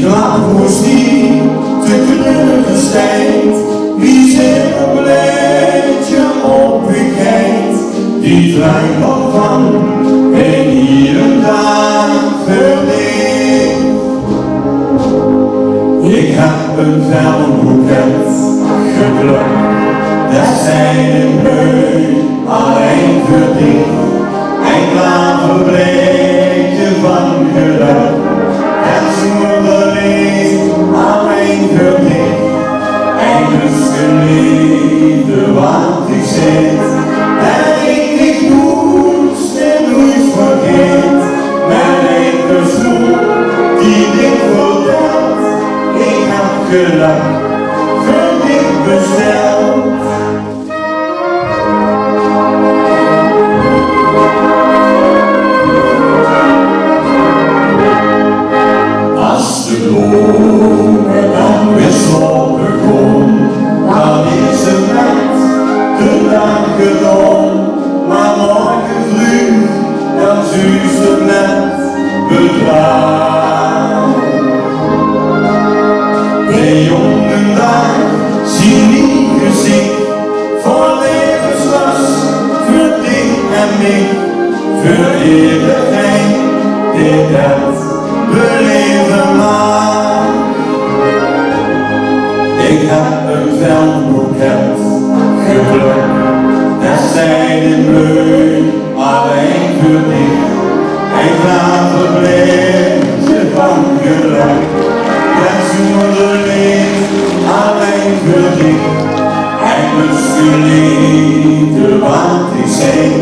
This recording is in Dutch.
klaphoes die te kleuren stijgt, wie zit een bleetje opgekijkt, die draait nog van en hier en daar verlicht. Ik heb een velboeket geluk, dat zijn een beu alleen verdiend, een klaverbreedje van geluk. En zijn moeder leeft alleen verdiend, en dus geliefde wat ik zit, en ik niet moest en nooit vergeet, mijn enkele snoer die dit vertelt, ik heb geluk verdiend besteld. Als de bloemen dan weer slopen komen, dan is het net de dag gedaan. Maar morgen vroeg, dan zuist het net bedwaald. De jonge dag zie niet gezicht, voor levenslast, voor dich en mij, voor iedereen dit het beleven maar. Ik heb een veldboeket geluk, dat zijn in bleu alleen voor dich, een klaverbleedje van geluk, dat zonder leeft alleen voor dich, en dus geliefde wat ik zeg.